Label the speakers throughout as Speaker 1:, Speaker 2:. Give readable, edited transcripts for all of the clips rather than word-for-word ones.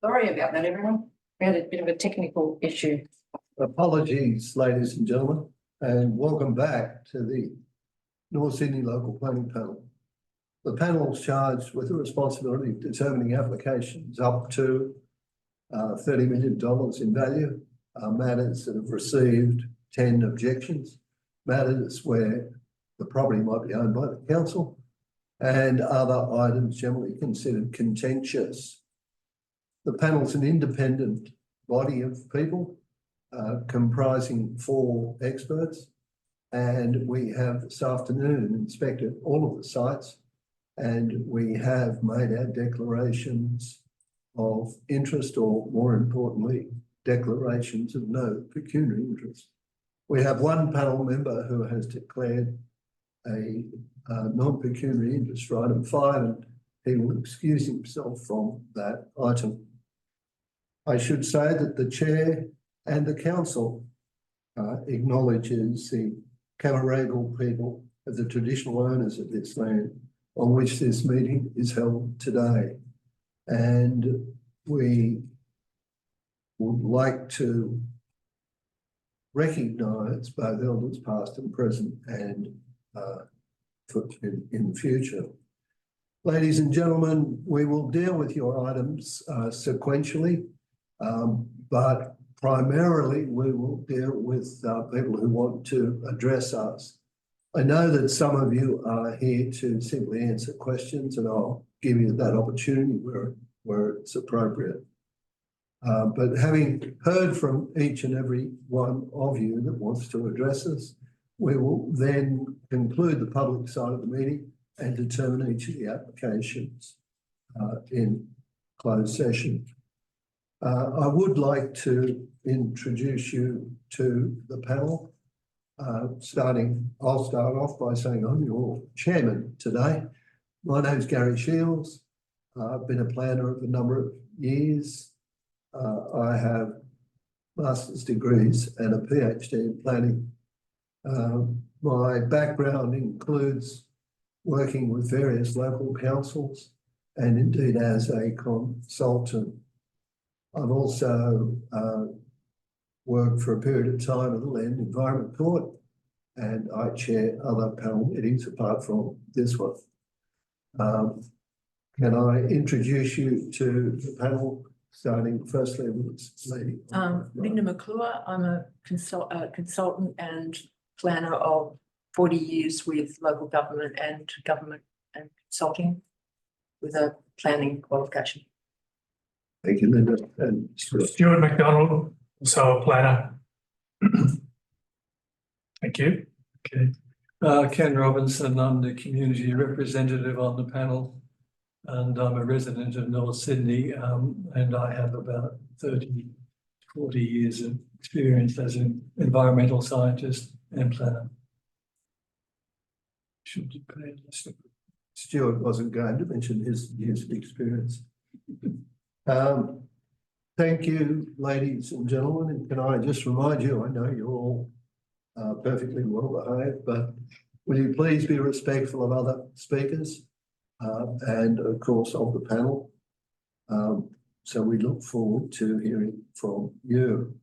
Speaker 1: Sorry about that, everyone. We had a bit of a technical issue.
Speaker 2: Apologies, ladies and gentlemen, and welcome back to the North Sydney Local Planning Panel. The panel is charged with the responsibility of determining applications up to $30 million in value, matters that have received 10 objections, matters where the property might be owned by the council, and other items generally considered contentious. The panel is an independent body of people comprising 4 experts, and we have this afternoon inspected all of the sites, and we have made our declarations of interest, or more importantly, declarations of no pecuniary interest. We have one panel member who has declared a non-pecuniary interest for item 5, and he will excuse himself from that item. I should say that the chair and the council acknowledges the Camaragal people as the traditional owners of this land on which this meeting is held today. And we would like to recognise both elders past and present and in the future. Ladies and gentlemen, we will deal with your items sequentially, but primarily we will deal with people who want to address us. I know that some of you are here to simply answer questions, and I'll give you that opportunity where it's appropriate. But having heard from each and every one of you that wants to address us, we will then conclude the public side of the meeting and determine each of the applications in closed session. I would like to introduce you to the panel. I'll start off by saying I'm your chairman today. My name's Gary Shields. I've been a planner of a number of years. I have master's degrees and a PhD in planning. My background includes working with various local councils and indeed as a consultant. I've also worked for a period of time at the Land Environment Court, and I chair other panel meetings apart from this one. Can I introduce you to the panel, starting firstly with this lady?
Speaker 1: Linda McClure. I'm a consultant and planner of 40 years with local government and consulting with a planning qualification.
Speaker 2: Thank you, Linda. And
Speaker 3: Stuart McDonald, also a planner. Thank you.
Speaker 4: Okay. Ken Robinson, I'm the community representative on the panel, and I'm a resident of North Sydney, and I have about 30, 40 years of experience as an environmental scientist and planner.
Speaker 2: Stuart wasn't going to mention his years of experience. Thank you, ladies and gentlemen. And can I just remind you, I know you're all perfectly well behaved, but will you please be respectful of other speakers and of course of the panel. So we look forward to hearing from you.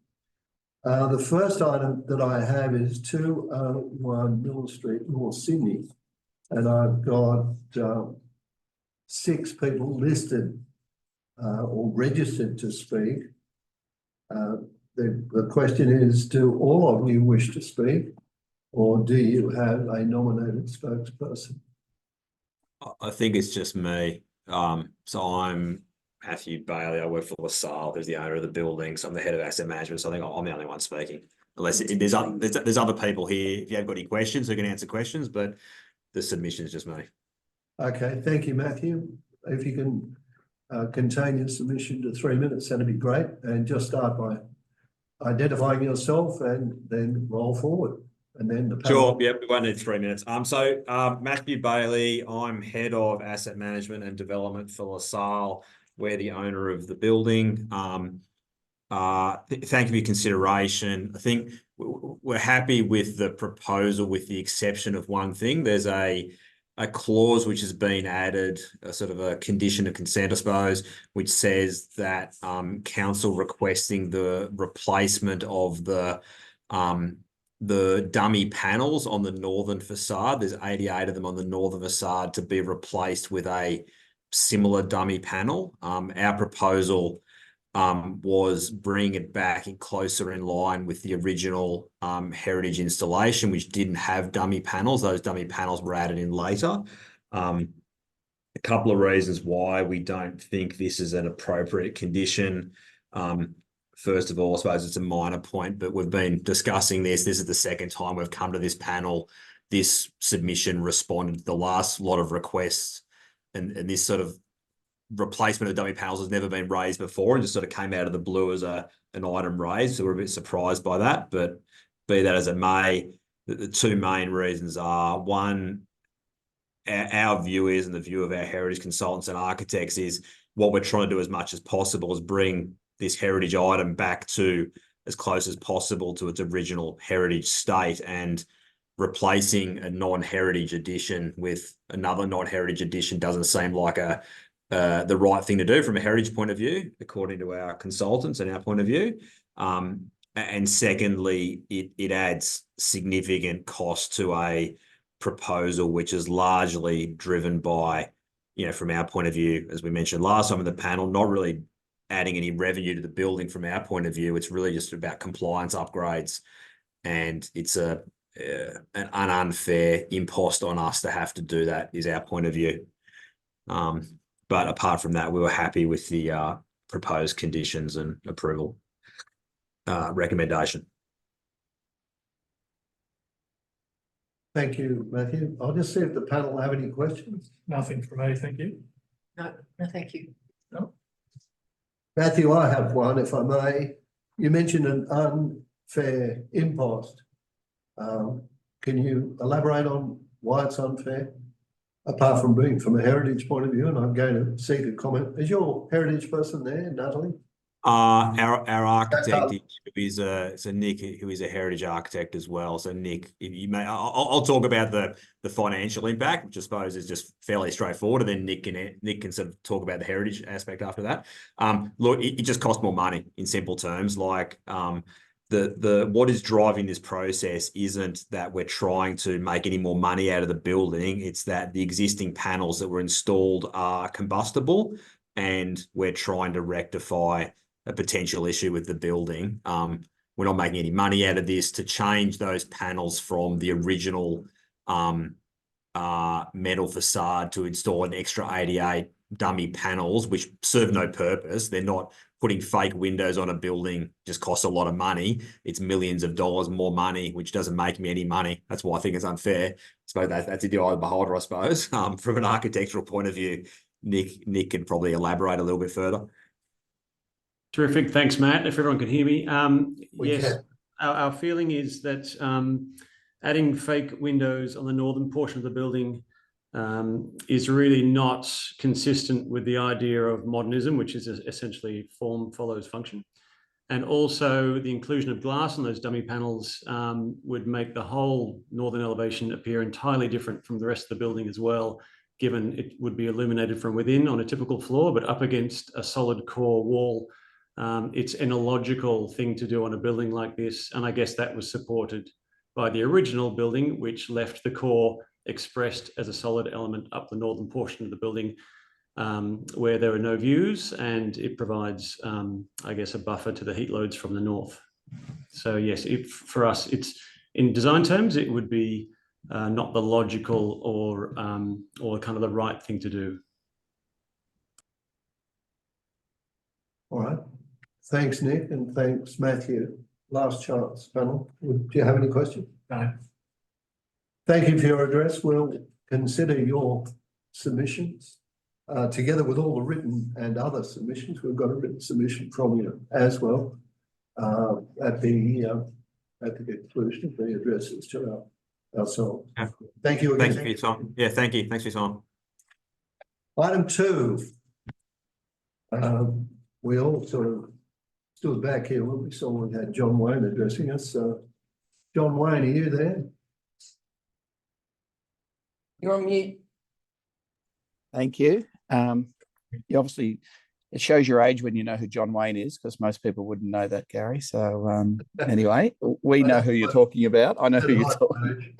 Speaker 2: The first item that I have is 201 Mill Street, North Sydney, and I've got 6 people listed or registered to speak. The question is, do all of you wish to speak, or do you have a nominated spokesperson?
Speaker 5: I think it's just me. So I'm Matthew Bailey. I work for LaSalle, who's the owner of the building. So I'm the head of asset management. So I think I'm the only one speaking. Unless there's other people here. If you have got any questions, who can answer questions, but the submission is just me.
Speaker 2: Okay, thank you, Matthew. If you can contain your submission to 3 minutes, that'd be great. And just start by identifying yourself and then roll forward. And then the panel.
Speaker 5: Sure. Yep. We won't need 3 minutes. Matthew Bailey. I'm head of asset management and development for LaSalle. We're the owner of the building. Thank you for your consideration. I think we're happy with the proposal, with the exception of one thing. There's a a clause which has been added, a sort of a condition of consent, I suppose, which says that council requesting the replacement of the dummy panels on the northern facade. There's 88 of them on the northern facade to be replaced with a similar dummy panel. Our proposal was bringing it back in closer in line with the original heritage installation, which didn't have dummy panels. Those dummy panels were added in later. A couple of reasons why we don't think this is an appropriate condition. First of all, I suppose it's a minor point, but we've been discussing this. This is the second time we've come to this panel. This submission responded to the last lot of requests, and this sort of replacement of dummy panels has never been raised before and just sort of came out of the blue as an item raised. So we're a bit surprised by that, but be that as it may, the two main reasons are, one, our view is, and the view of our heritage consultants and architects is, what we're trying to do as much as possible is bring this heritage item back to as close as possible to its original heritage state, and replacing a non-heritage edition with another non-heritage edition doesn't seem like the right thing to do from a heritage point of view, according to our consultants and our point of view. And secondly, it adds significant cost to a proposal which is largely driven by, from our point of view, as we mentioned last time in the panel, not really adding any revenue to the building from our point of view. It's really just about compliance upgrades, and it's an unfair impost on us to have to do that, is our point of view. But apart from that, we were happy with the proposed conditions and approval recommendation.
Speaker 2: Thank you, Matthew. I'll just see if the panel have any questions.
Speaker 3: Nothing from me, thank you.
Speaker 1: No, thank you.
Speaker 2: Matthew, I have one, if I may. You mentioned an unfair impost. Can you elaborate on why it's unfair? Apart from being from a heritage point of view, and I'm going to seek a comment. Is your heritage person there, Natalie?
Speaker 5: Our architect is Nick, who is a heritage architect as well. So Nick, if you may, I'll talk about the financial impact, which I suppose is just fairly straightforward, and then Nick can sort of talk about the heritage aspect after that. Look, it just costs more money in simple terms. Like what is driving this process isn't that we're trying to make any more money out of the building. It's that the existing panels that were installed are combustible, and we're trying to rectify a potential issue with the building. We're not making any money out of this. To change those panels from the original metal facade to install an extra 88 dummy panels, which serve no purpose. They're not putting fake windows on a building, just costs a lot of money. It's millions of dollars more money, which doesn't make me any money. That's why I think it's unfair. I suppose that's the eye of the beholder, I suppose. From an architectural point of view, Nick can probably elaborate a little bit further.
Speaker 6: Terrific. Thanks, Matt. If everyone can hear me. Yes,
Speaker 2: can.
Speaker 6: Our feeling is that adding fake windows on the northern portion of the building is really not consistent with the idea of modernism, which is essentially form follows function. And also the inclusion of glass on those dummy panels would make the whole northern elevation appear entirely different from the rest of the building as well, given it would be illuminated from within on a typical floor, but up against a solid core wall. It's an illogical thing to do on a building like this. And I guess that was supported by the original building, which left the core expressed as a solid element up the northern portion of the building, where there are no views, and it provides, I guess, a buffer to the heat loads from the north. So yes, for us, it's in design terms, it would be not the logical or kind of the right thing to do.
Speaker 2: All right. Thanks, Nick, and thanks, Matthew. Last chance, panel. Do you have any questions?
Speaker 3: No.
Speaker 2: Thank you for your address. We'll consider your submissions together with all the written and other submissions. We've got a written submission from you as well at the conclusion of the addresses to ourselves.
Speaker 5: Yeah.
Speaker 2: Thank you again.
Speaker 5: Thanks for your time. Yeah, thank you. Thanks for your time.
Speaker 2: Item 2. We all sort of stood back here when we saw we had John Wayne addressing us. John Wayne, are you there?
Speaker 1: You're on mute.
Speaker 7: Thank you. You obviously, it shows your age when you know who John Wayne is, because most people wouldn't know that, Gary. So anyway, we know who you're talking about. I know who you're talking.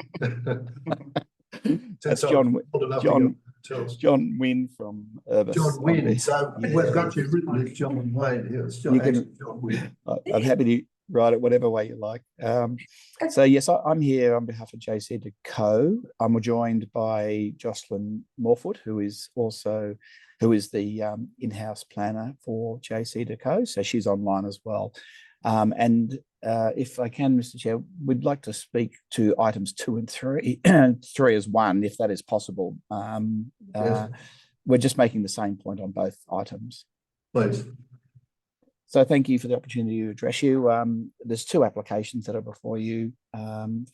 Speaker 7: That's John Wynn from Urbis.
Speaker 2: John Wynn. So we've got you written as John Wayne here. It's John Wynn.
Speaker 7: I'm happy to write it whatever way you like. So yes, I'm here on behalf of JC Co. I'm joined by Jocelyn Morfoot, who is the in-house planner for JC Co. So she's online as well. If I can, Mr. Chair, we'd like to speak to items 2 and 3, 3 as one, if that is possible.
Speaker 2: Yes.
Speaker 7: We're just making the same point on both items.
Speaker 2: Please.
Speaker 7: So thank you for the opportunity to address you. There's 2 applications that are before you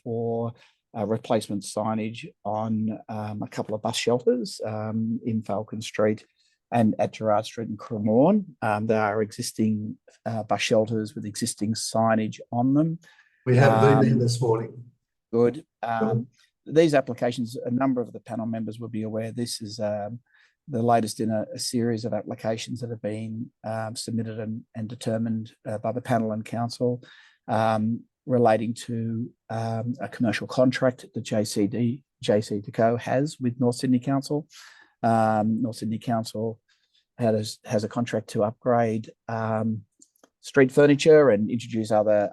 Speaker 7: for replacement signage on a couple of bus shelters in Falcon Street and at Gerard Street in Cremorne. There are existing bus shelters with existing signage on them.
Speaker 2: We have been there this morning.
Speaker 7: Good. These applications, a number of the panel members will be aware, this is the latest in a series of applications that have been submitted and determined by the panel and council relating to a commercial contract that JC Co has with North Sydney Council. North Sydney Council has a contract to upgrade street furniture and introduce other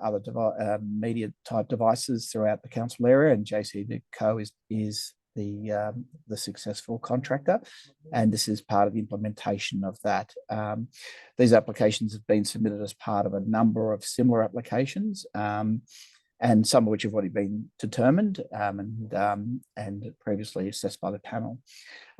Speaker 7: media type devices throughout the council area, and JC Co is the successful contractor, and this is part of the implementation of that. These applications have been submitted as part of a number of similar applications, and some of which have already been determined and previously assessed by the panel.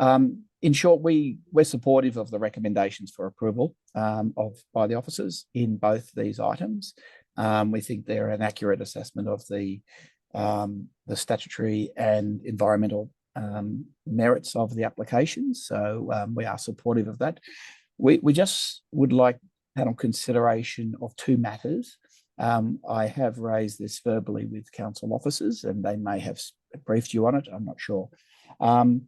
Speaker 7: In short, we're supportive of the recommendations for approval by the officers in both these items. We think they're an accurate assessment of the statutory and environmental merits of the applications. So we are supportive of that. We just would like panel consideration of 2 matters. I have raised this verbally with council officers, and they may have briefed you on it. I'm not sure. And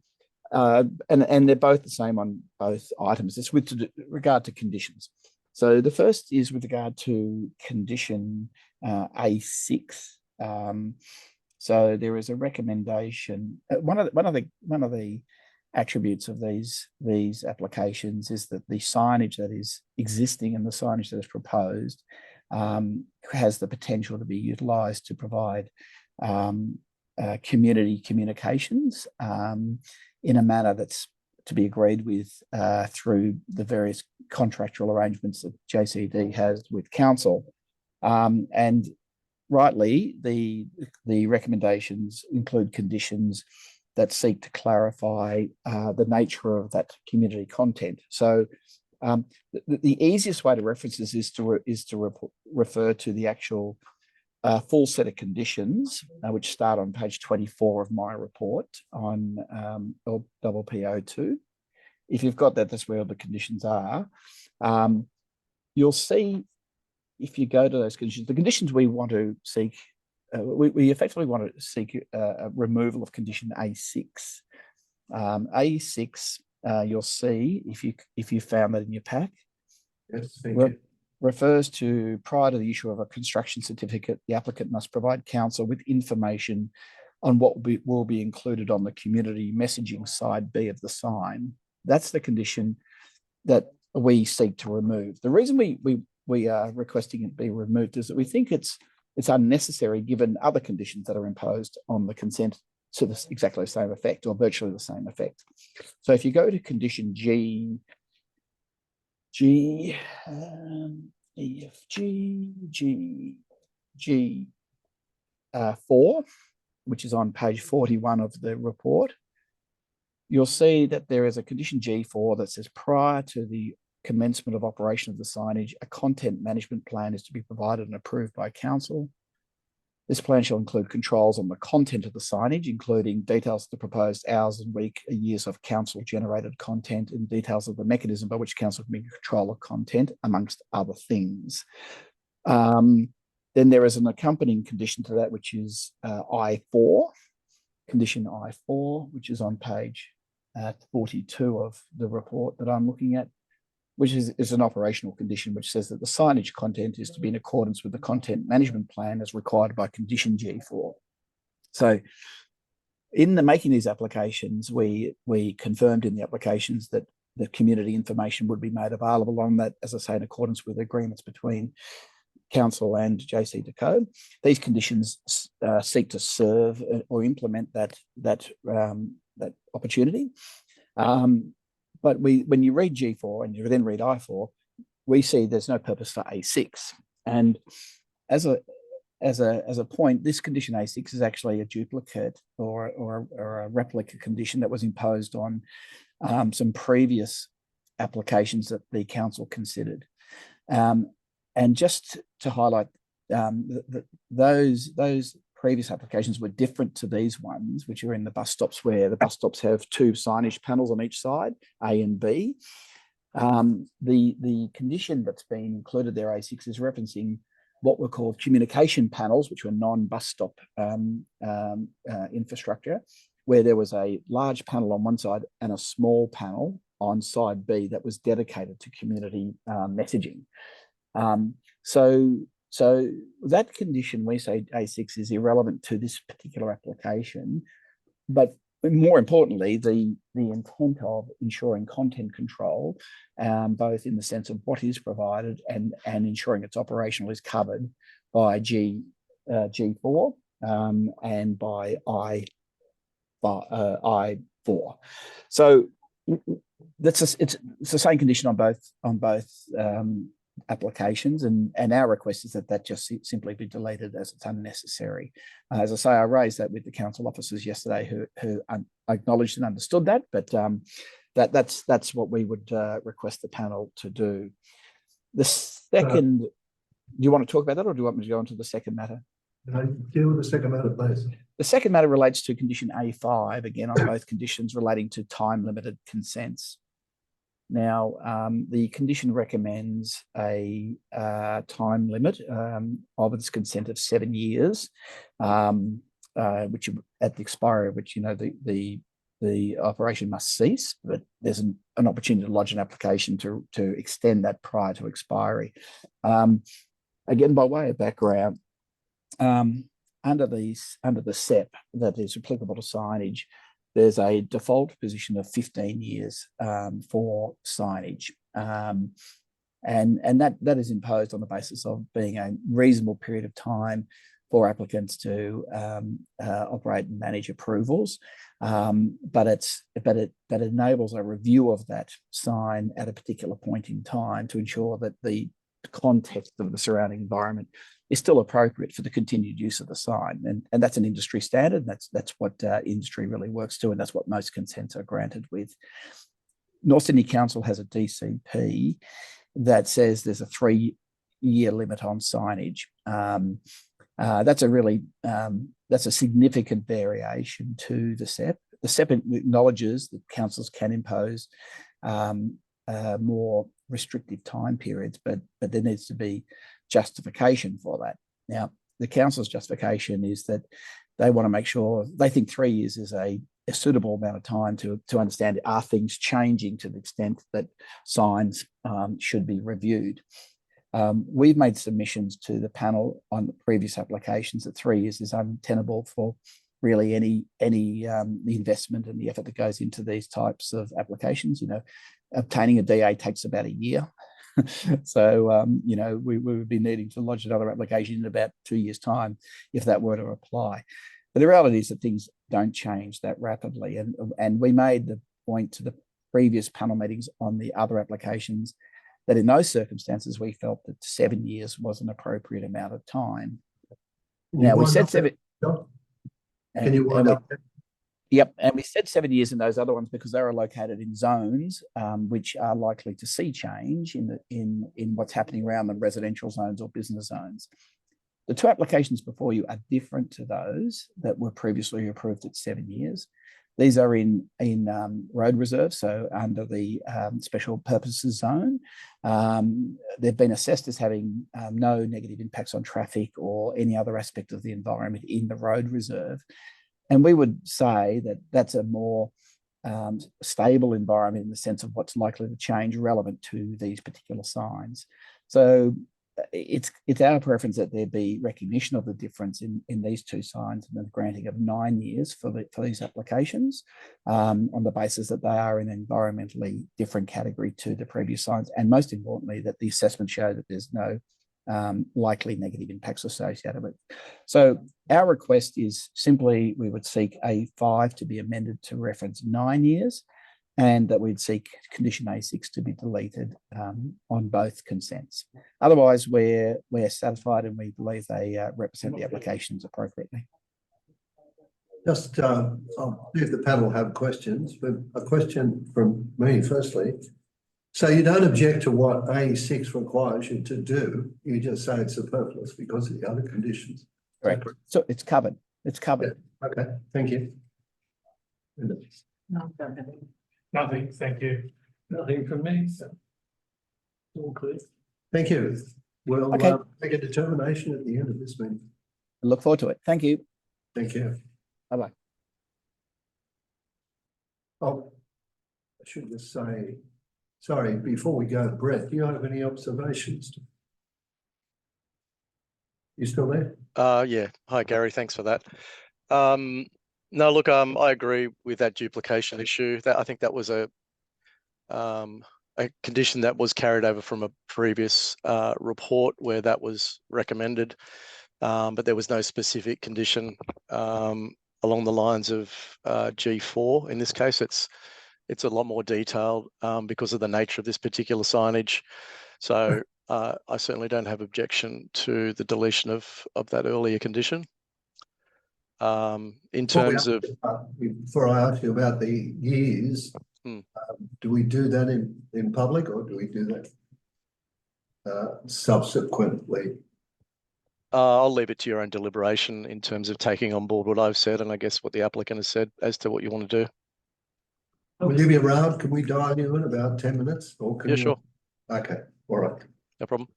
Speaker 7: they're both the same on both items. It's with regard to conditions. So the first is with regard to condition A6. So there is a recommendation. One of the attributes of these applications is that the signage that is existing and the signage that is proposed has the potential to be utilised to provide community communications in a manner that's to be agreed with through the various contractual arrangements that JCD has with council. And rightly, the recommendations include conditions that seek to clarify the nature of that community content. So the easiest way to reference this is to refer to the actual full set of conditions, which start on page 24 of my report on LPPO2. If you've got that, that's where all the conditions are. You'll see, if you go to those conditions, the conditions we want to seek, we effectively want to seek a removal of condition A6. A6, you'll see, if you found that in your pack,
Speaker 2: Yes, thank you.
Speaker 7: Refers to prior to the issue of a construction certificate, the applicant must provide council with information on what will be included on the community messaging side B of the sign. That's the condition that we seek to remove. The reason we are requesting it be removed is that we think it's unnecessary given other conditions that are imposed on the consent to exactly the same effect or virtually the same effect. So if you go to condition G4, which is on page 41 of the report, you'll see that there is a condition G4 that says prior to the commencement of operation of the signage, a content management plan is to be provided and approved by council. This plan shall include controls on the content of the signage, including details of the proposed hours and week, years of council-generated content, and details of the mechanism by which council can be in control of content, amongst other things. Then there is an accompanying condition to that, which is I4, condition I4, which is on page 42 of the report that I'm looking at, which is an operational condition, which says that the signage content is to be in accordance with the content management plan as required by condition G4. So in the making these applications, we confirmed in the applications that the community information would be made available on that, as I say, in accordance with agreements between Council and JC2Co. These conditions seek to serve or implement that opportunity. But when you read G4 and you then read I4, we see there's no purpose for A6. And as a point, this condition A6 is actually a duplicate or a replica condition that was imposed on some previous applications that the council considered. And just to highlight, those previous applications were different to these ones, which are in the bus stops, where the bus stops have 2 signage panels on each side, A and B. The condition that's been included there, A6, is referencing what were called communication panels, which were non-bus stop infrastructure, where there was a large panel on one side and a small panel on side B that was dedicated to community messaging. So that condition, we say A6, is irrelevant to this particular application, but more importantly, the intent of ensuring content control, both in the sense of what is provided and ensuring its operational, is covered by G4 and by I4. So it's the same condition on both applications, and our request is that just simply be deleted as it's unnecessary. As I say, I raised that with the council officers yesterday, who acknowledged and understood that, but that's what we would request the panel to do. The second, do you want to talk about that, or do you want me to go on to the second matter?
Speaker 2: Deal with the second matter, please.
Speaker 7: The second matter relates to condition A5, again on both conditions relating to time-limited consents. Now, the condition recommends a time limit of its consent of 7 years, which at the expiry of which, the operation must cease, but there's an opportunity to lodge an application to extend that prior to expiry. Again, by way of background, under the SEP that is applicable to signage, there's a default position of 15 years for signage. And that is imposed on the basis of being a reasonable period of time for applicants to operate and manage approvals. But it enables a review of that sign at a particular point in time to ensure that the context of the surrounding environment is still appropriate for the continued use of the sign. And that's an industry standard. That's what industry really works to, and that's what most consents are granted with. North Sydney Council has a DCP that says there's a 3-year limit on signage. That's a significant variation to the SEP. The SEP acknowledges that councils can impose more restrictive time periods, but there needs to be justification for that. Now, the council's justification is that they want to make sure, they think 3 years is a suitable amount of time to understand, are things changing to the extent that signs should be reviewed. We've made submissions to the panel on the previous applications that 3 years is untenable for really any the investment and the effort that goes into these types of applications. Obtaining a DA takes about a year. So, we would be needing to lodge another application in about 2 years' time if that were to apply. But the reality is that things don't change that rapidly. And we made the point to the previous panel meetings on the other applications that in those circumstances, we felt that 7 years was an appropriate amount of time. Now, we said 7.
Speaker 2: Can you wind up?
Speaker 7: Yep, and we said 7 years in those other ones because they are located in zones which are likely to see change in what's happening around them, residential zones or business zones. The 2 applications before you are different to those that were previously approved at 7 years. These are in road reserve, so under the special purposes zone. They've been assessed as having no negative impacts on traffic or any other aspect of the environment in the road reserve. And we would say that that's a more stable environment in the sense of what's likely to change relevant to these particular signs. So it's our preference that there be recognition of the difference in these two signs and the granting of 9 years for these applications on the basis that they are in an environmentally different category to the previous signs, and most importantly that the assessment show that there's no likely negative impacts associated with it. So our request is simply we would seek A5 to be amended to reference 9 years, and that we'd seek condition A6 to be deleted on both consents. Otherwise, we're satisfied and we believe they represent the applications appropriately.
Speaker 2: Just, I'll see if the panel have questions, but a question from me firstly. So you don't object to what A6 requires you to do, you just say it's superfluous because of the other conditions.
Speaker 7: Correct. So it's covered. It's covered.
Speaker 2: Yeah. Okay, thank you.
Speaker 1: No, don't have any.
Speaker 3: Nothing, thank you.
Speaker 4: Nothing from me. So all clear.
Speaker 2: Thank you. We'll
Speaker 7: Okay.
Speaker 2: make a determination at the end of this meeting.
Speaker 7: I look forward to it. Thank you.
Speaker 2: Thank you.
Speaker 7: Bye-bye.
Speaker 2: Oh, I should just say, sorry, before we go, Brett, do you have any observations? You still there?
Speaker 8: Yeah. Hi, Gary. Thanks for that. No, look, I agree with that duplication issue. That I think that was a condition that was carried over from a previous report where that was recommended, but there was no specific condition along the lines of G4. In this case, it's a lot more detailed because of the nature of this particular signage. So I certainly don't have objection to the deletion of that earlier condition. In terms of
Speaker 2: before I ask you about the years, do we do that in public or do we do that subsequently?
Speaker 8: I'll leave it to your own deliberation in terms of taking on board what I've said and I guess what the applicant has said as to what you want to do.
Speaker 2: Will you be around? Can we dial you in about 10 minutes? Or can
Speaker 8: Yeah,
Speaker 2: you...
Speaker 8: sure.
Speaker 2: Okay, all right.
Speaker 8: No problem.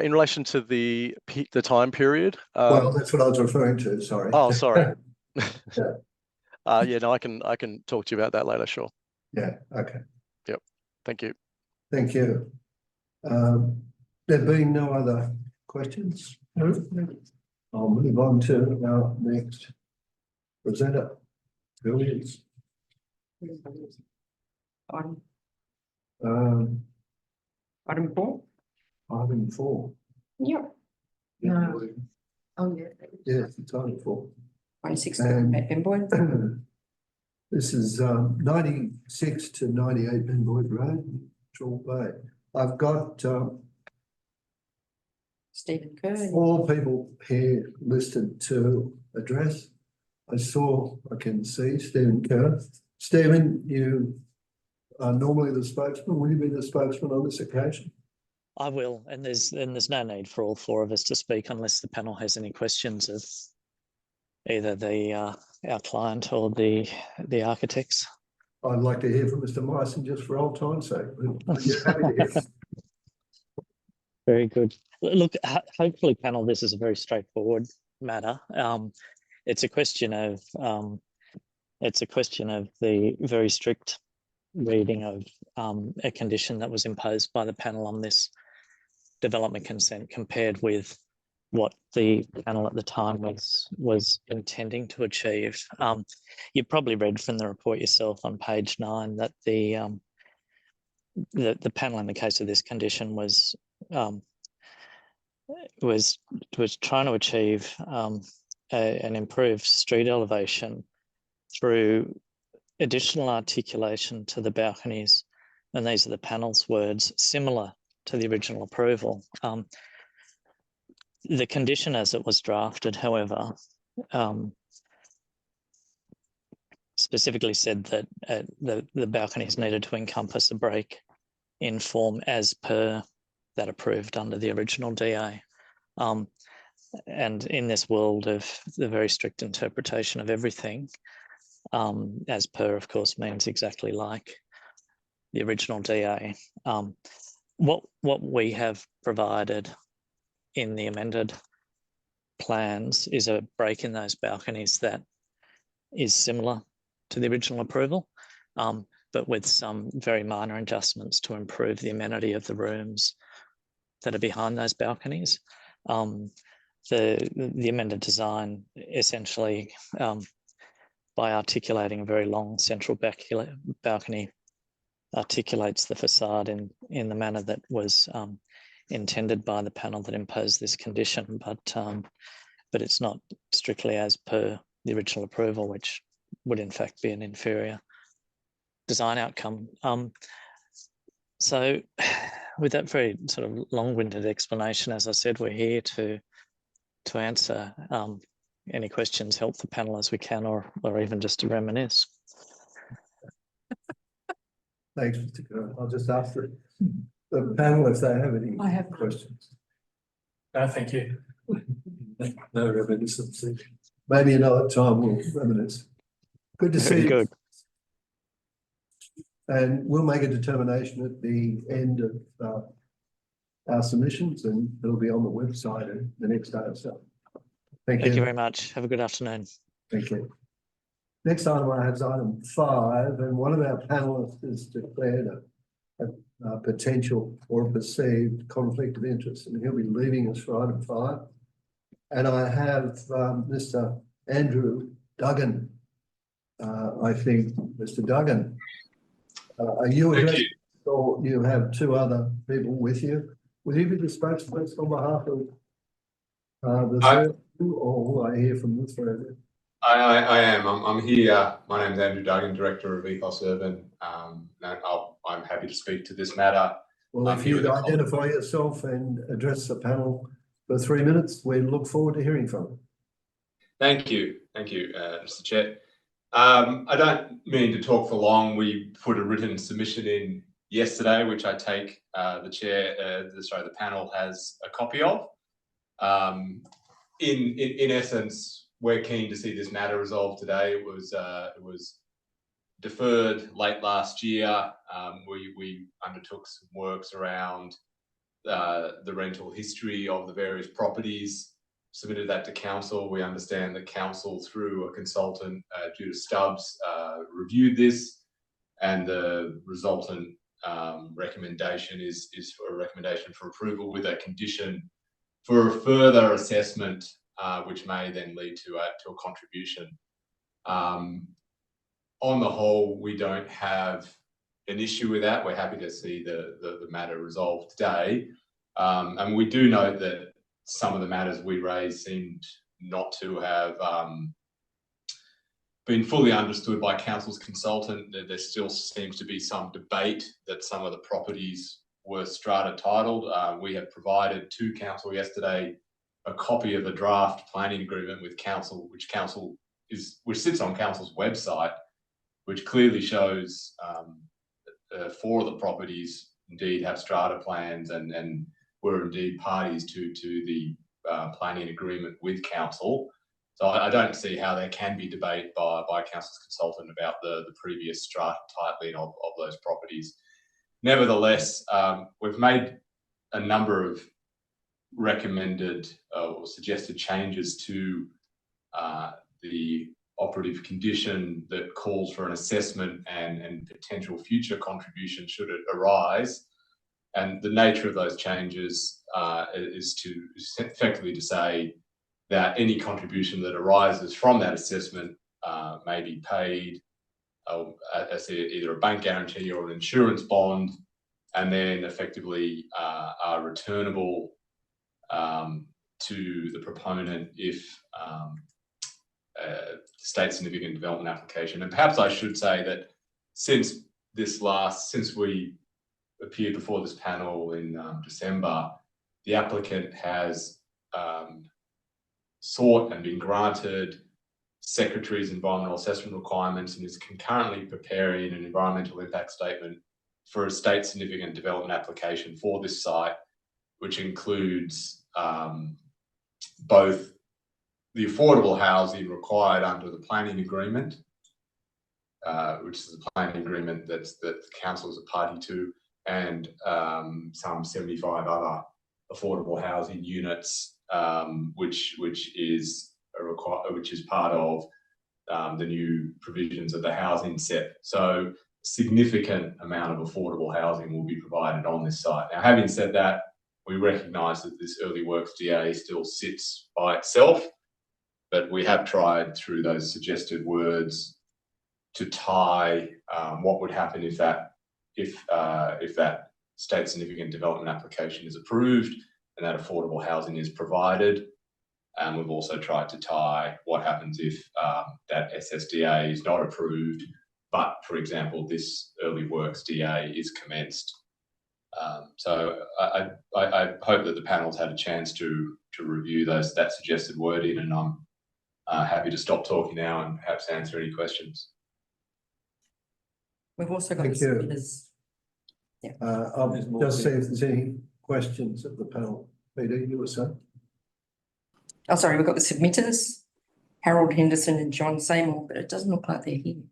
Speaker 8: In relation to the time period.
Speaker 2: Well, that's what I was referring to, sorry.
Speaker 8: Oh, sorry.
Speaker 2: Yeah.
Speaker 8: Yeah, no, I can talk to you about that later, sure.
Speaker 2: Yeah, okay.
Speaker 8: Yep. Thank you.
Speaker 2: Thank you. There being no other questions, I'll move on to our next presenter. Who is?
Speaker 1: Item
Speaker 2: Um,
Speaker 1: item 4?
Speaker 2: item 4.
Speaker 1: Yep. No. Oh, yeah.
Speaker 2: Yes, it's item 4.
Speaker 1: 26
Speaker 2: And-
Speaker 1: at Benboy.
Speaker 2: This is 96 to 98 Benboy Road, Troll Bay. I've got
Speaker 1: Stephen Kerr.
Speaker 2: 4 people here listed to address. I can see Stephen Kerr. Stephen, you are normally the spokesman. Will you be the spokesman on this occasion?
Speaker 9: I will, and there's no need for all 4 of us to speak unless the panel has any questions of either our client or the architects.
Speaker 2: I'd like to hear from Mr. Myson just for old time's sake. You're happy to hear.
Speaker 9: Very good. Look, hopefully, panel, this is a very straightforward matter. It's a question of the very strict reading of a condition that was imposed by the panel on this development consent compared with what the panel at the time was intending to achieve. You probably read from the report yourself on page 9 that the panel in the case of this condition was trying to achieve an improved street elevation through additional articulation to the balconies, and these are the panel's words, similar to the original approval. The condition as it was drafted, however, specifically said that the balconies needed to encompass a break in form as per that approved under the original DA. And in this world of the very strict interpretation of everything, as per, of course, means exactly like the original DA. What we have provided in the amended plans is a break in those balconies that is similar to the original approval. but with some very minor adjustments to improve the amenity of the rooms that are behind those balconies. The amended design essentially, by articulating a very long central balcony, articulates the facade in the manner that was intended by the panel that imposed this condition, but it's not strictly as per the original approval, which would in fact be an inferior design outcome. So with that very sort of long-winded explanation, as I said, we're here to answer any questions, help the panel as we can, or even just to reminisce.
Speaker 2: Thanks, Mr. Kerr. I'll just ask the panel if they have any
Speaker 1: I have
Speaker 2: questions.
Speaker 3: No, thank you.
Speaker 4: No reminiscence.
Speaker 2: Maybe another time we'll reminisce. Good to see
Speaker 9: Very
Speaker 2: you.
Speaker 9: good.
Speaker 2: And we'll make a determination at the end of our submissions, and it'll be on the website in the next day or so. Thank
Speaker 9: Thank you
Speaker 2: you.
Speaker 9: very much. Have a good afternoon.
Speaker 2: Thank you. Next item I have is item 5, and one of our panelists has declared a potential or perceived conflict of interest, and he'll be leaving us for item 5. And I have Mr. Andrew Duggan. I think, Mr. Duggan, are you addressing, or you have 2 other people with you? Will you be the spokesperson on behalf of the 3 of you, or will I hear from the 3 of you?
Speaker 10: I am. I'm here. My name is Andrew Duggan, Director of Ethos Urban. I'm happy to speak to this matter.
Speaker 2: Well, if you'd identify yourself and address the panel for 3 minutes, we look forward to hearing from you.
Speaker 10: Thank you, Mr. Chair. I don't mean to talk for long. We put a written submission in yesterday, which I take the panel has a copy of. In essence, we're keen to see this matter resolved today. It was deferred late last year. We undertook some works around the rental history of the various properties, submitted that to council. We understand that council, through a consultant, Judith Stubbs, reviewed this, and the resultant recommendation is for a recommendation for approval with a condition for a further assessment, which may then lead to a contribution. On the whole, we don't have an issue with that. We're happy to see the matter resolved today. And we do note that some of the matters we raised seemed not to have been fully understood by council's consultant. There still seems to be some debate that some of the properties were strata titled. We have provided to council yesterday a copy of a draft planning agreement with council, which sits on council's website, which clearly shows 4 of the properties indeed have strata plans and were indeed parties to the planning agreement with council. So I don't see how there can be debate by council's consultant about the previous strata titling of those properties. Nevertheless, we've made a number of recommended or suggested changes to the operative condition that calls for an assessment and potential future contribution should it arise. And the nature of those changes is effectively to say that any contribution that arises from that assessment may be paid as either a bank guarantee or an insurance bond, and then effectively are returnable to the proponent if state significant development application. And perhaps I should say that since we appeared before this panel in December, the applicant has sought and been granted Secretary's environmental assessment requirements and is concurrently preparing an environmental impact statement for a state significant development application for this site, which includes both the affordable housing required under the planning agreement, which is a planning agreement that the council is a party to, and some 75 other affordable housing units, which is part of the new provisions of the housing set. So significant amount of affordable housing will be provided on this site. Now, having said that, we recognise that this early works DA still sits by itself, but we have tried through those suggested words to tie what would happen if that state significant development application is approved and that affordable housing is provided. And we've also tried to tie what happens if that SSDA is not approved, but, for example, this early works DA is commenced. So I hope that the panel's had a chance to review that suggested wording, and I'm happy to stop talking now and perhaps answer any questions.
Speaker 1: We've also got
Speaker 2: Thank
Speaker 1: the
Speaker 2: you.
Speaker 1: submitters.
Speaker 2: I'll just see if there's any questions of the panel. Peter, you were saying?
Speaker 11: Oh, sorry, we've got the submitters, Harold Henderson and John Seymour, but it doesn't look like they're here.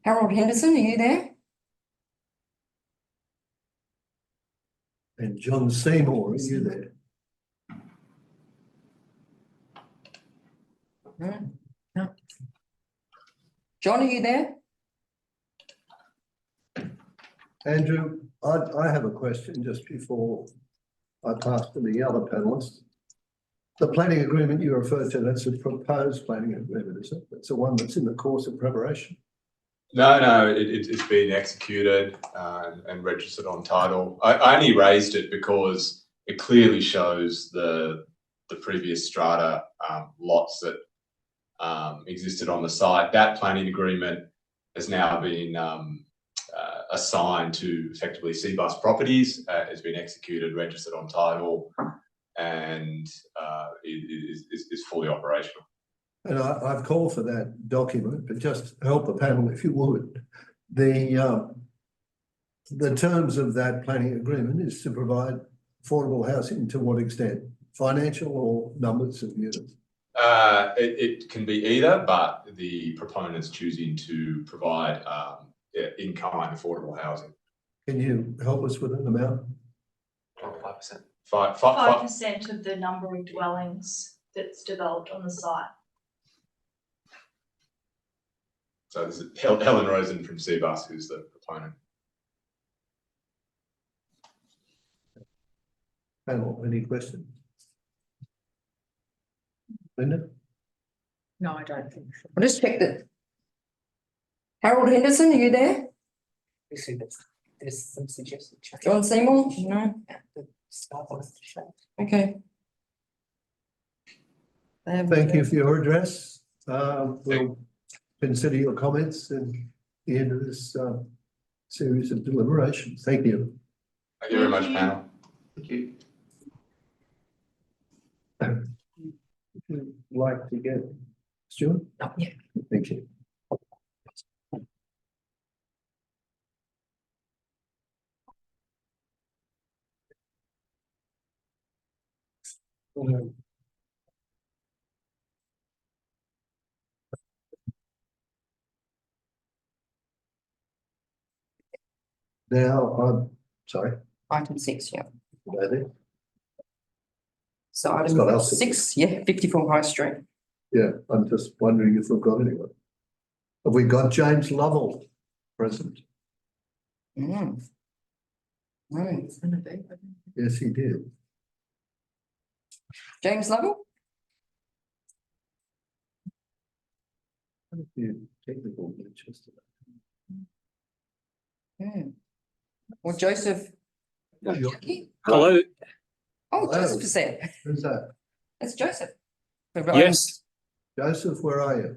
Speaker 11: Harold Henderson, are you there?
Speaker 2: And John Seymour, are you there?
Speaker 11: No. No. John, are you there?
Speaker 2: Andrew, I have a question just before I pass to the other panelists. The planning agreement you referred to, that's a proposed planning agreement, is it? It's the one that's in the course of preparation.
Speaker 10: No, it's been executed and registered on title. I only raised it because it clearly shows the previous strata lots that existed on the site. That planning agreement has now been assigned to effectively CBUS Properties. Has been executed, registered on title, and is fully operational.
Speaker 2: And I've called for that document, but just help the panel if you would. The terms of that planning agreement is to provide affordable housing to what extent? Financial or numbers of units?
Speaker 10: It can be either, but the proponent's choosing to provide in-kind affordable housing.
Speaker 2: Can you help us with an amount?
Speaker 10: 5%.
Speaker 12: 5% of the number of dwellings that's developed on the site.
Speaker 10: So this is Helen Rosen from CBUS, who's the proponent.
Speaker 2: Panel, any questions? Linda?
Speaker 1: No, I don't think so.
Speaker 11: I'll just check that. Harold Henderson, are you there?
Speaker 1: You see, there's some suggested change.
Speaker 11: John Seymour? No.
Speaker 1: The staff wants to show.
Speaker 11: Okay.
Speaker 2: Thank you for your address. We'll consider your comments at the end of this series of deliberations. Thank you.
Speaker 10: Thank you very much, panel.
Speaker 2: Thank you. Would you like to get Stuart?
Speaker 1: Oh, yeah.
Speaker 2: Thank you. Now, I'm sorry.
Speaker 11: Item 6, yeah.
Speaker 2: Go there.
Speaker 11: So
Speaker 2: Scott
Speaker 11: item
Speaker 2: Elson.
Speaker 11: 6, yeah, 54 High Street.
Speaker 2: Yeah, I'm just wondering if we've got anyone. Have we got James Lovell present?
Speaker 11: Mm. No.
Speaker 1: It's gonna be.
Speaker 2: Yes, he did.
Speaker 11: James Lovell?
Speaker 2: A few technical glitches today.
Speaker 11: Or Joseph?
Speaker 2: Hello.
Speaker 3: Hello.
Speaker 11: Oh,
Speaker 2: Hello.
Speaker 11: Joseph is there.
Speaker 2: Who's that?
Speaker 11: That's Joseph.
Speaker 3: Yes,
Speaker 2: Joseph, where are you?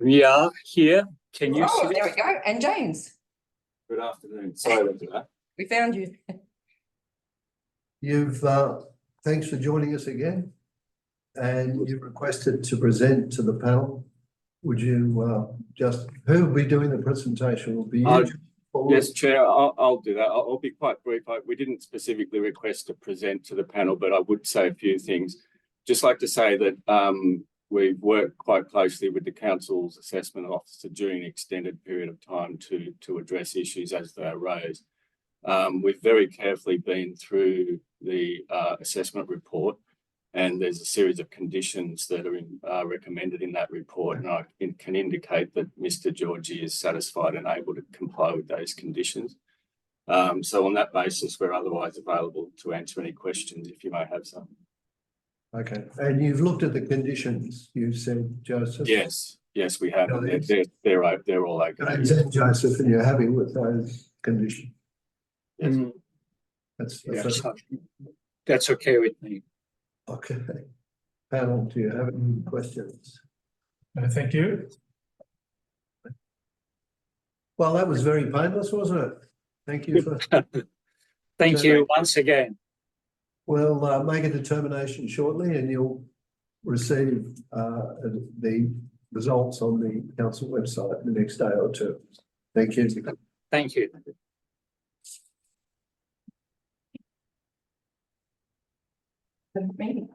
Speaker 3: we are here. Can you
Speaker 11: Oh,
Speaker 3: see?
Speaker 11: there we go. And James,
Speaker 3: Good afternoon. Sorry about that.
Speaker 11: we found you.
Speaker 2: You've, thanks for joining us again. And you've requested to present to the panel. Would you who will be doing the presentation? Will be you?
Speaker 3: Yes, Chair, I'll do that. I'll be quite brief. We didn't specifically request to present to the panel, but I would say a few things. Just like to say that we've worked quite closely with the council's assessment officer during an extended period of time to address issues as they arose. We've very carefully been through the assessment report, And there's a series of conditions that are recommended in that report, and I can indicate that Mr. Georgie is satisfied and able to comply with those conditions. So on that basis, we're otherwise available to answer any questions if you may have some.
Speaker 2: Okay, and you've looked at the conditions, you said, Joseph?
Speaker 3: Yes, we have.
Speaker 2: No,
Speaker 3: They're all okay.
Speaker 2: James and Joseph, and you're happy with those conditions?
Speaker 3: Yes.
Speaker 2: That's the
Speaker 13: Yes,
Speaker 2: first.
Speaker 13: that's okay with me.
Speaker 2: Okay. Panel, do you have any questions?
Speaker 4: Thank you.
Speaker 2: Well, that was very painless, wasn't it? Thank you for.
Speaker 13: Thank you once again.
Speaker 2: We'll make a determination shortly and you'll receive the results on the council website the next day or two. Thank you.
Speaker 13: Thank you.
Speaker 11: Meeting.